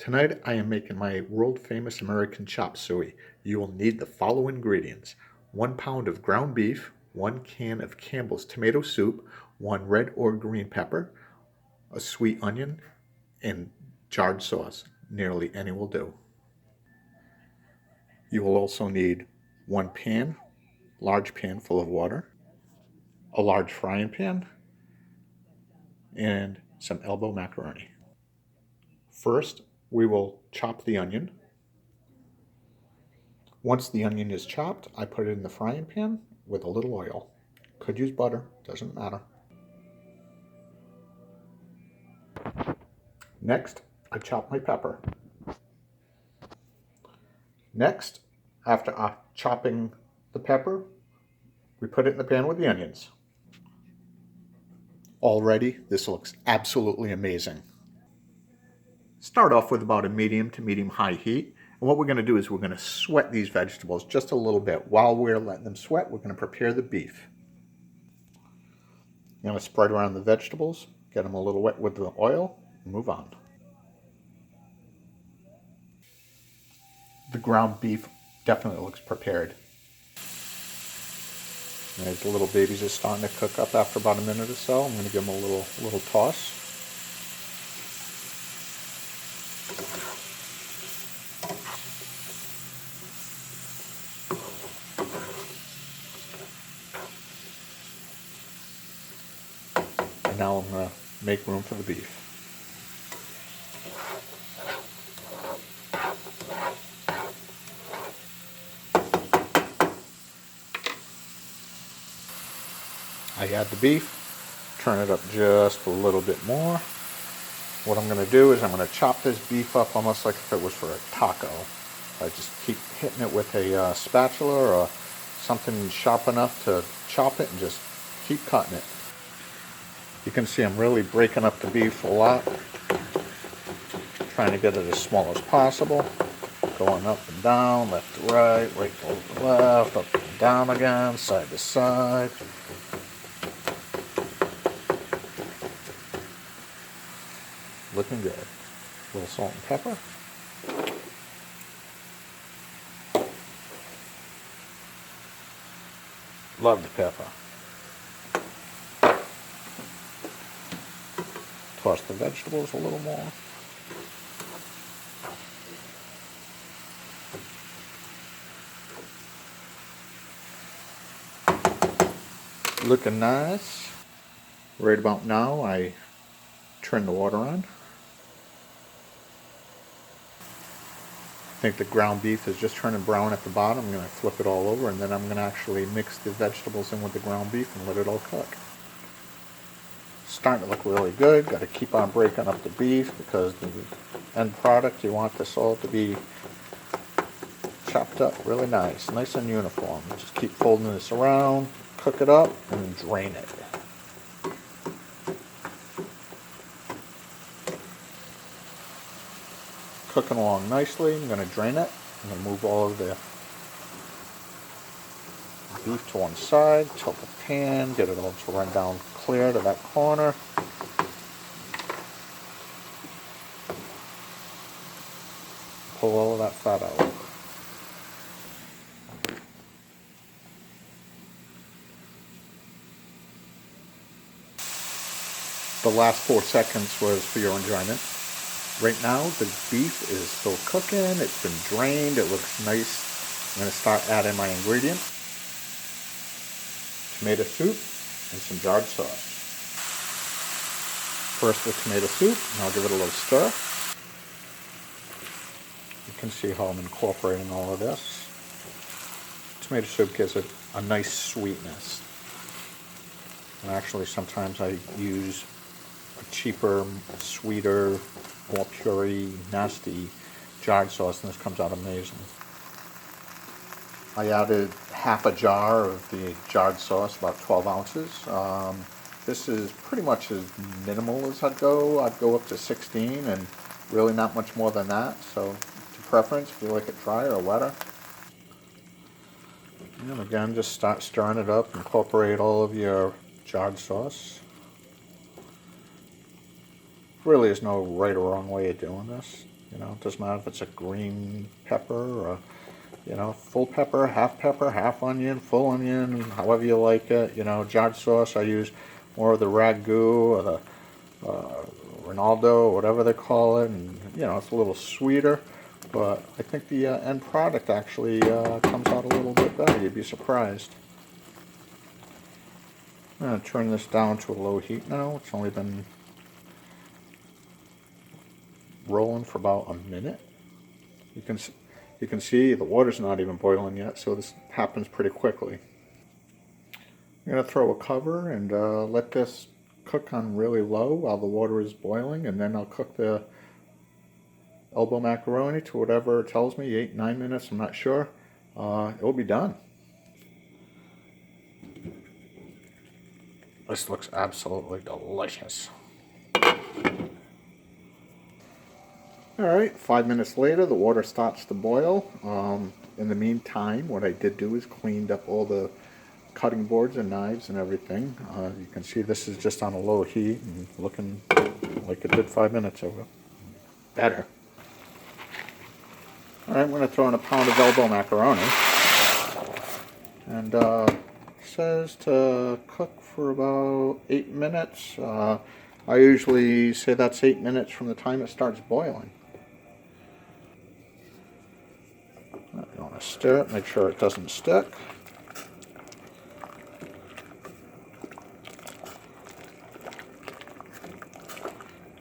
Tonight I am making my world famous American chop suey. You will need the following ingredients: 1 pound of ground beef, 1 can of Campbell's tomato soup, 1 red or green pepper, a sweet onion, and jarred sauce. Nearly any will do. You will also need 1 pan, large pan full of water, a large frying pan, and some elbow macaroni. First, we will chop the onion. Once the onion is chopped, I put it in the frying pan with a little oil. Could use butter, doesn't matter. Next, I chop my pepper. Next, after chopping the pepper, we put it in the pan with the onions. Already, this looks absolutely amazing. Start off with about a medium to medium high heat. And what we're going to do is we're going to sweat these vegetables just a little bit. While we're letting them sweat, we're going to prepare the beef. I'm going to spread around the vegetables, get them a little wet with the oil, and move on. The ground beef definitely looks prepared. And as the little babies are starting to cook up after about a minute or so, I'm going to give them a little toss. And now I'm going to make room for the beef. I add the beef, turn it up just a little bit more. What I'm going to do is I'm going to chop this beef up almost like if it was for a taco. I just keep hitting it with a spatula or something sharp enough to chop it and just keep cutting it. You can see I'm really breaking up the beef a lot, trying to get it as small as possible. Going up and down, left to right to left, up and down again, side to side. Looking good. A little salt and pepper. Love the pepper. Toss the vegetables a little more. Looking nice. Right about now, I turn the water on. I think the ground beef is just turning brown at the bottom. I'm going to flip it all over, and then I'm going to actually mix the vegetables in with the ground beef and let it all cook. Starting to look really good. Got to keep on breaking up the beef because the end product, you want this all to be chopped up really nice and uniform. Just keep folding this around, cook it up, and drain it. Cooking along nicely. I'm going to drain it. I'm going to move all of the beef to one side, tilt the pan, get it all to run down clear to that corner. Pull all of that fat out. The last 4 seconds was for your enjoyment. Right now, the beef is still cooking. It's been drained. It looks nice. I'm going to start adding my ingredients. Tomato soup and some jarred sauce. First the tomato soup, and I'll give it a little stir. You can see how I'm incorporating all of this. Tomato soup gives it a nice sweetness. And actually sometimes I use a cheaper, sweeter, more puree, nasty jarred sauce, and this comes out amazing. I added half a jar of the jarred sauce, about 12 ounces. This is pretty much as minimal as I'd go. I'd go up to 16 and really not much more than that. So to preference, if you like it drier or wetter. And again, just start stirring it up, incorporate all of your jarred sauce. Really is no right or wrong way of doing this. You know, it doesn't matter if it's a green pepper or, you know, full pepper, half onion, full onion, however you like it. You know, jarred sauce, I use more of the ragu or the Ronaldo, whatever they call it, and you know, it's a little sweeter, but I think the end product actually comes out a little bit better. You'd be surprised. I'm going to turn this down to a low heat now. It's only been rolling for about a minute. You can see the water's not even boiling yet, so this happens pretty quickly. I'm going to throw a cover and let this cook on really low while the water is boiling, and then I'll cook the elbow macaroni to whatever it tells me, 8-9 minutes, I'm not sure. It will be done. This looks absolutely delicious. Alright, 5 minutes later, the water starts to boil. In the meantime, what I did do is cleaned up all the cutting boards and knives and everything. You can see this is just on a low heat and looking like it did 5 minutes ago. Better. Alright, I'm going to throw in a pound of elbow macaroni. And it says to cook for about 8 minutes. I usually say that's 8 minutes from the time it starts boiling. You want to stir it, make sure it doesn't stick.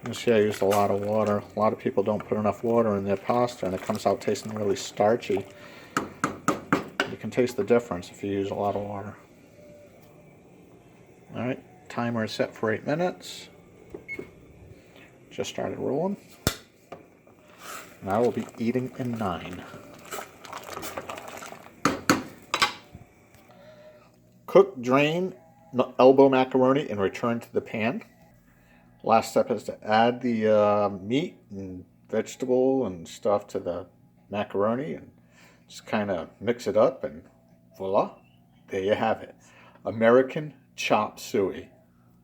You see I used a lot of water. A lot of people don't put enough water in their pasta and it comes out tasting really starchy. You can taste the difference if you use a lot of water. Alright, timer is set for 8 minutes. Just started rolling. And I will be eating in 9. Cook, drain elbow macaroni and return to the pan. Last step is to add the meat and vegetable and stuff to the macaroni and just kind of mix it up, and voila, there you have it. American chopped suey.